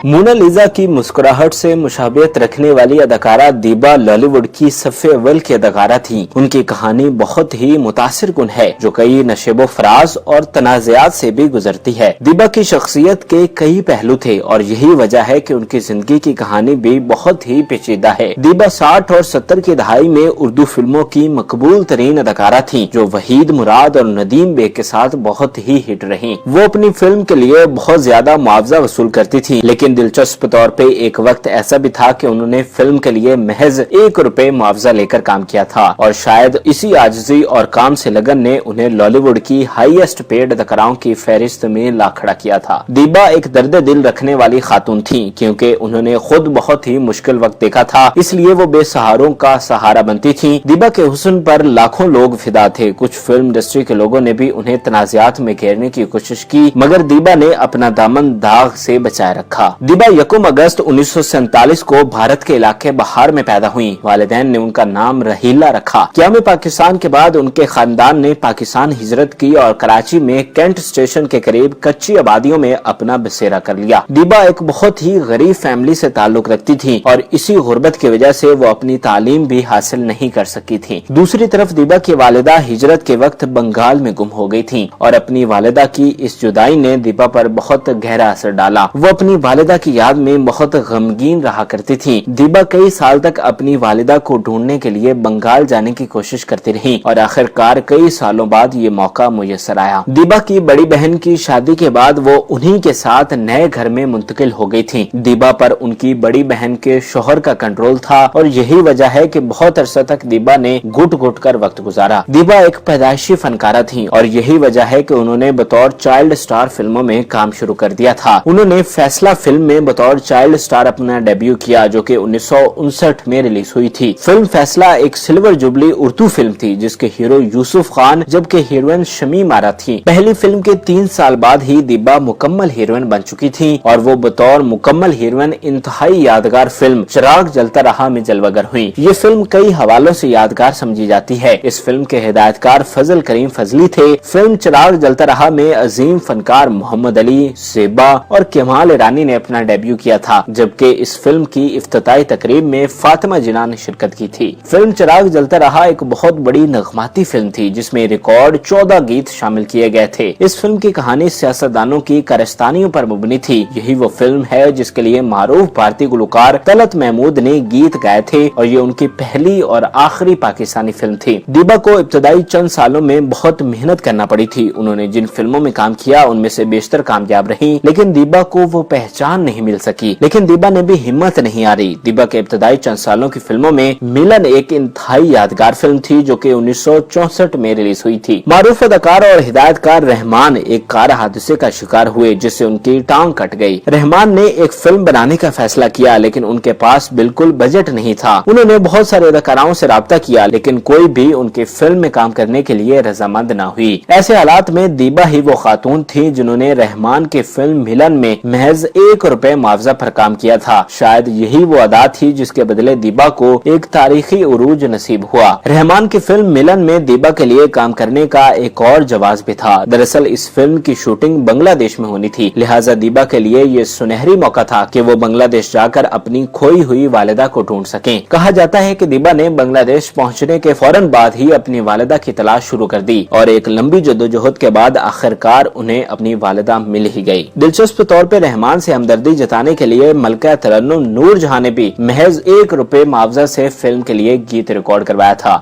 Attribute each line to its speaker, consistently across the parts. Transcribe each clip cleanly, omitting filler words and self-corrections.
Speaker 1: Mona Lisa की मुस्कुराहट से मुशाबियत रखने वाली अदाकारा दीबा लॉलीवुड की सफ़े अव्वल की अदाकारा थी। उनकी कहानी बहुत ही मुतासिर कुन है जो कई नशेबो फराज और तनाज़ात से भी गुजरती है। दीबा की शख्सियत के कई पहलू थे और यही वजह है कि उनकी जिंदगी की कहानी भी बहुत ही पेचीदा है। दीबा 60 और 70 की दहाई में उर्दू फिल्मों की मकबूल तरीन अदाकारा थी जो वहीद मुराद और नदीम बेग के साथ बहुत ही हिट रही। वो अपनी फिल्म के लिए बहुत ज्यादा मुआवजा वसूल करती थी, लेकिन दिलचस्प तौर पे एक वक्त ऐसा भी था कि उन्होंने फिल्म के लिए महज ₹1 मुआवजा लेकर काम किया था और शायद इसी आजिज़ी और काम से लगन ने उन्हें लॉलीवुड की हाईएस्ट पेड अदाकाराओं की फहरिस्त में ला खड़ा किया था। दीबा एक दर्द दिल रखने वाली खातून थी क्योंकि उन्होंने खुद बहुत ही मुश्किल वक्त देखा था, इसलिए वो बेसहारों का सहारा बनती थी। दीबा के हुस्न पर लाखों लोग फिदा थे। कुछ फिल्म इंडस्ट्री के लोगों ने भी उन्हें तनाज़ात में घेरने की कोशिश की, मगर दीबा ने अपना दामन दाग से बचाए रखा। दीबा 1 अगस्त 1947 को भारत के इलाके बहार में पैदा हुई। वालिदैन ने उनका नाम रहीला रखा। क़याम पाकिस्तान के बाद उनके खानदान ने पाकिस्तान हिजरत की और कराची में कैंट स्टेशन के करीब कच्ची आबादियों में अपना बसेरा कर लिया। दीबा एक बहुत ही गरीब फैमिली से ताल्लुक रखती थी और इसी गुर्बत की वजह से वो अपनी तालीम भी हासिल नहीं कर सकी थी। दूसरी तरफ दीबा की वालिदा हिजरत के वक्त बंगाल में गुम हो गई थी और अपनी वालिदा की इस जुदाई ने दीबा पर बहुत गहरा असर डाला। वो अपनी वालिदा की याद में बहुत गमगीन रहा करती थी। दीबा कई साल तक अपनी वालिदा को ढूंढने के लिए बंगाल जाने की कोशिश करती रही और आखिरकार कई सालों बाद ये मौका मुयस्सर आया। दीबा की बड़ी बहन की शादी के बाद वो उन्हीं के साथ नए घर में मुंतकिल हो गई थी। दीबा पर उनकी बड़ी बहन के शोहर का कंट्रोल था और यही वजह है कि बहुत अरसा तक दीबा ने घुट घुट कर वक्त गुजारा। दीबा एक पैदाइशी फनकारा थी और यही वजह है कि उन्होंने बतौर चाइल्ड स्टार फिल्मों में काम शुरू कर दिया था। उन्होंने फैसला फिल्म में बतौर चाइल्ड स्टार अपना डेब्यू किया जो कि 1959 में रिलीज हुई थी। फिल्म फैसला एक सिल्वर जुबली उर्दू फिल्म थी जिसके हीरो यूसुफ खान जबकि हीरोइन शमीम आरा थी। पहली फिल्म के 3 साल बाद ही दीबा मुकम्मल हीरोइन बन चुकी थी और वो बतौर मुकम्मल हीरोइन इंतहाई यादगार फिल्म चिराग जलता रहा में जलवागर हुई। ये फिल्म कई हवालों से यादगार समझी जाती है। इस फिल्म के हिदायतकार फजल करीम फजली थे। फिल्म चिराग जलता रहा में अजीम फनकार मोहम्मद अली, ज़ेबा और कमाल ईरानी ने अपना डेब्यू किया था, जबकि इस फिल्म की इफ्तिताई तकरीब में फातिमा जिन्ना ने शिरकत की थी। फिल्म चिराग जलता रहा एक बहुत बड़ी नगमाती फिल्म थी जिसमें रिकॉर्ड 14 गीत शामिल किए गए थे। इस फिल्म की कहानी सियासतदानों की कारस्तानियों पर मुबनी थी। यही वो फिल्म है जिसके लिए मारूफ भारतीय गुलकार तलत महमूद ने गीत गाए थे और ये उनकी पहली और आखिरी पाकिस्तानी फिल्म थी। दीबा को इब्तदाई चंद सालों में बहुत मेहनत करना पड़ी थी। उन्होंने जिन फिल्मों में काम किया उनमें से बेशतर कामयाब रही, लेकिन दीबा को वो पहचान नहीं मिल सकी। लेकिन दीबा ने भी हिम्मत नहीं हारी। दीबा के इब्तदाई चंद सालों की फिल्मों में मिलन एक इंतहाई यादगार फिल्म थी जो कि 1964 में रिलीज हुई थी। मारूफ अदाकार और हिदायतकार रहमान एक कार हादसे का शिकार हुए जिससे उनकी टांग कट गई। रहमान ने एक फिल्म बनाने का फैसला किया लेकिन उनके पास बिल्कुल बजट नहीं था। उन्होंने बहुत सारे अदाकाराओं से राब्ता किया लेकिन कोई भी उनकी फिल्म में काम करने के लिए रजामंद न हुई। ऐसे हालात में दीबा ही वो खातून थी जिन्होंने रहमान की फिल्म मिलन में महज ₹1 मुआवजा पर काम किया था। शायद यही वो अदा थी जिसके बदले दीबा को एक तारीखी उरूज नसीब हुआ। रहमान की फिल्म मिलन में दीबा के लिए काम करने का एक और जवाब भी था। दरअसल इस फिल्म की शूटिंग बांग्लादेश में होनी थी, लिहाजा दीबा के लिए ये सुनहरी मौका था कि वो बांग्लादेश जाकर अपनी खोई हुई वालिदा को ढूंढ सकें। कहा जाता है कि दीबा ने बांग्लादेश पहुंचने के फौरन बाद ही अपनी वालिदा की तलाश शुरू कर दी और एक लंबी जद्दोजहद के बाद आखिरकार उन्हें अपनी वालिदा मिल ही गई। दिलचस्प तौर पर रहमान से हमदर्दी जताने के लिए मलका तरन्नुम नूर जहां ने भी महज ₹1 मुआवजा से फिल्म के लिए गीत रिकॉर्ड करवाया था।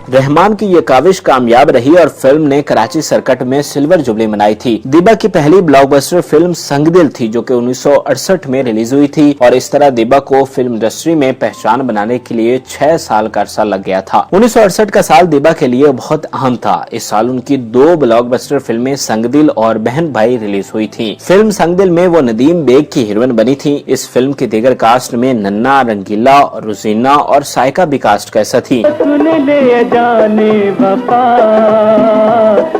Speaker 1: रहमान की ये काविश कामयाब रही और फिल्म ने कराची सर्किट में सिल्वर जुबली मनाई थी। दीबा की पहली ब्लॉकबस्टर फिल्म संगदिल थी जो कि 1968 में रिलीज हुई थी और इस तरह दीबा को फिल्म इंडस्ट्री में पहचान बनाने के लिए 6 साल का अरसा लग गया था। 1968 का साल दीबा के लिए बहुत अहम था। इस साल उनकी 2 ब्लॉकबस्टर फिल्में संगदिल और बहन भाई रिलीज हुई थी। फिल्म संगदिल में वो नदीम बेग की हीरोइन बनी थी। इस फिल्म की दीगर कास्ट में नन्ना, रंगीला, रुजीना और साइका भी कास्ट कैसा थी।
Speaker 2: जाने वफा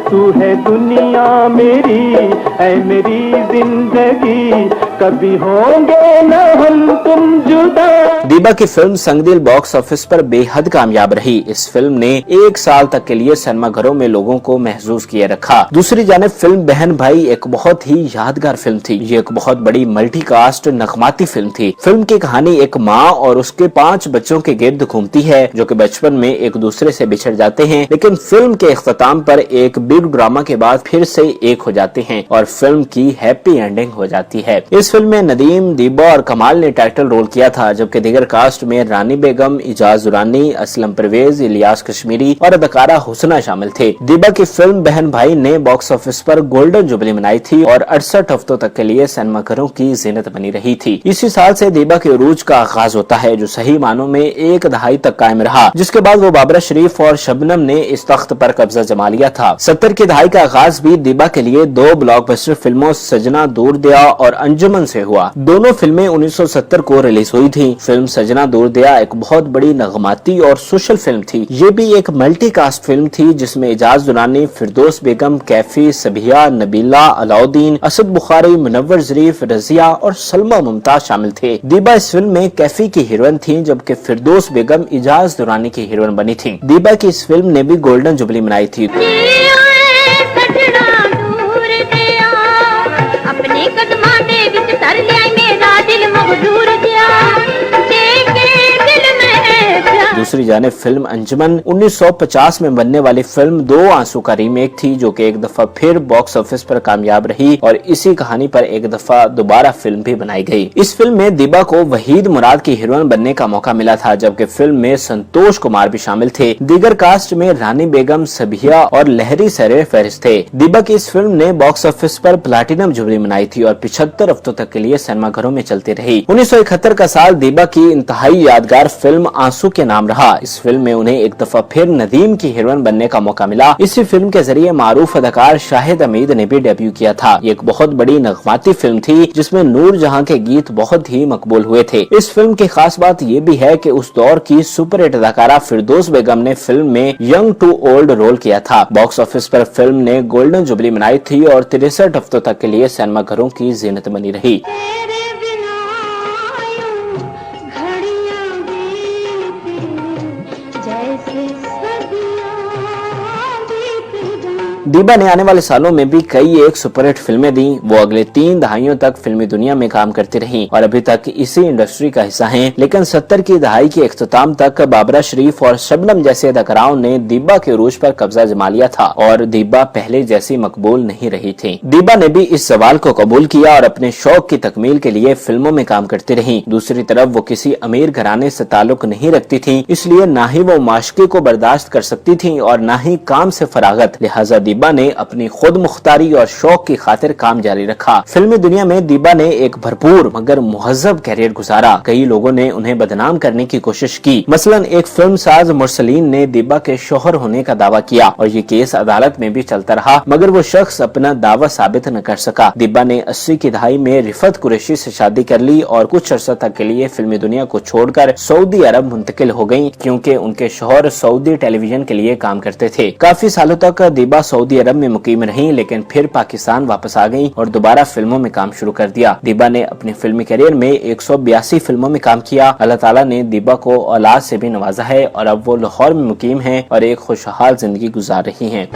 Speaker 2: तू है दुनिया मेरी, ऐ मेरी जिंदगी, कभी होंगे न हम तुम जुदा।
Speaker 1: दीबा की फिल्म संगदिल बॉक्स ऑफिस पर बेहद कामयाब रही। इस फिल्म ने 1 साल तक के लिए सिनेमाघरों में लोगों को महसूस किए रखा। दूसरी जानिब फिल्म बहन भाई एक बहुत ही यादगार फिल्म थी। ये एक बहुत बड़ी मल्टी कास्ट नगमाती फिल्म थी। फिल्म की कहानी एक माँ और उसके 5 बच्चों के गिर्द घूमती है जो कि बचपन में एक दूसरे से बिछड़ जाते हैं, लेकिन फिल्म के इख्तिताम पर एक बिग ड्रामा के बाद फिर से एक हो जाते हैं और फिल्म की हैप्पी एंडिंग हो जाती है। इस फिल्म में नदीम, दीबा और कमाल ने टाइटल रोल किया था, जबकि दीगर कास्ट में रानी बेगम, इजाज दुरानी, असलम परवेज, इलियास कश्मीरी और अदाकारा हुस्ना शामिल थे। दीबा की फिल्म बहन भाई ने बॉक्स ऑफिस पर गोल्डन जुबली मनाई थी और 68 हफ्तों तक के लिए सिनेमाघरों की जीनत बनी रही थी। इसी साल से दीबा के उरूज का आगाज होता है, जो सही मानों में 1 दहाई तक कायम रहा, जिसके बाद वो बाबरा शरीफ और शबनम ने इस तख्त पर कब्जा जमा लिया था। 70 की दहाई का आगाज भी दीबा के लिए 2 ब्लॉकबस्टर फिल्मों सजना दूर दया और अंजुमन से हुआ। दोनों फिल्में 1970 को रिलीज हुई थी। फिल्म सजना दूर दया एक बहुत बड़ी नगमाती और सोशल फिल्म थी। ये भी एक मल्टी कास्ट फिल्म थी जिसमें इजाज दुरानी, फिरदौस बेगम, कैफी, सबिया, नबीला, अलाउद्दीन, असद बुखारी, मुनव्वर ज़रीफ, रजिया और सलमा मुमताज शामिल थे। दीबा इस फिल्म में कैफी की हीरोइन थी, जबकि फिरदौस बेगम इजाज दुरानी की हीरोइन बनी थी। दीबा की इस फिल्म ने भी गोल्डन जुबली मनाई थी। दूसरी जाने फिल्म अंजुमन 1950 में बनने वाली फिल्म 2 आंसू का रीमेक थी, जो कि एक दफा फिर बॉक्स ऑफिस पर कामयाब रही और इसी कहानी पर एक दफा दोबारा फिल्म भी बनाई गई। इस फिल्म में दीबा को वहीद मुराद की हीरोइन बनने का मौका मिला था, जबकि फिल्म में संतोष कुमार भी शामिल थे। दीगर कास्ट में रानी बेगम, सबिया और लहरी सरे फहरिस्त थे। दीबा की इस फिल्म ने बॉक्स ऑफिस पर प्लैटिनम जुबली मनाई थी और 75 हफ्तों तक के लिए सिनेमाघरों में चलती रही। 1971 का साल दीबा की इंतहाई यादगार फिल्म आंसू के नाम रहा। इस फिल्म में उन्हें एक दफा फिर नदीम की हीरोइन बनने का मौका मिला। इसी फिल्म के जरिए मारूफ अदाकार शाहिद हमीद ने भी डेब्यू किया था। ये एक बहुत बड़ी नगमाती फिल्म थी जिसमें नूर जहां के गीत बहुत ही मकबूल हुए थे। इस फिल्म की खास बात ये भी है कि उस दौर की सुपरहिट अदाकारा फिरदौस बेगम ने फिल्म में यंग टू ओल्ड रोल किया था। बॉक्स ऑफिस पर फिल्म ने गोल्डन जुबली मनाई थी और 63 हफ्तों तक के लिए सिनेमाघरों की जीनत बनी रही। दीबा ने आने वाले सालों में भी कई एक सुपरहिट फिल्में दी। वो अगले 3 दहाइयों तक फिल्मी दुनिया में काम करती रहीं और अभी तक इसी इंडस्ट्री का हिस्सा हैं। लेकिन 70 की दहाई के इख्तिताम तक बाबरा शरीफ और शबनम जैसे अदाकाराओं ने दीबा के उरूज पर कब्जा जमा लिया था और दीबा पहले जैसी मकबूल नहीं रही थी। दीबा ने भी इस सवाल को कबूल किया और अपने शौक की तकमील के लिए फिल्मों में काम करती रही। दूसरी तरफ वो किसी अमीर घराने से ताल्लुक नहीं रखती थी, इसलिए न ही वो माशके को बर्दाश्त कर सकती थी और न ही काम से फरागत। लिहाजा दीबा ने अपनी खुद मुख्तारी और शौक की खातिर काम जारी रखा। फिल्मी दुनिया में दीबा ने एक भरपूर मगर मुहज्जब कैरियर गुजारा। कई लोगों ने उन्हें बदनाम करने की कोशिश की। मसलन एक फिल्म साज मुरसलीन ने दीबा के शौहर होने का दावा किया और ये केस अदालत में भी चलता रहा, मगर वो शख्स अपना दावा साबित न कर सका। दीबा ने 80 की दहाई में रिफत कुरैशी से शादी कर ली और कुछ अर्सा तक के लिए फिल्मी दुनिया को छोड़कर सऊदी अरब मुंतकिल हो गयी, क्योंकि उनके शौहर सऊदी टेलीविजन के लिए काम करते थे। काफी सालों तक दीबा सऊदी अरब में मुकीम रही, लेकिन फिर पाकिस्तान वापस आ गईं और दोबारा फिल्मों में काम शुरू कर दिया। दीबा ने अपने फिल्मी करियर में 182 फिल्मों में काम किया। अल्लाह ताला ने दीबा को औलाद से भी नवाजा है और अब वो लाहौर में मुकीम हैं और एक खुशहाल जिंदगी गुजार रही हैं।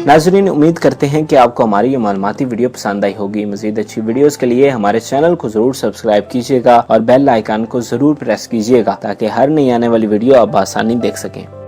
Speaker 1: नाज़रीन, उम्मीद करते हैं कि आपको हमारी ये मालूमाती वीडियो पसंद आई होगी। मजीद अच्छी वीडियोस के लिए हमारे चैनल को जरूर सब्सक्राइब कीजिएगा और बेल आइकन को जरूर प्रेस कीजिएगा ताकि हर नई आने वाली वीडियो आप आसानी देख सकें।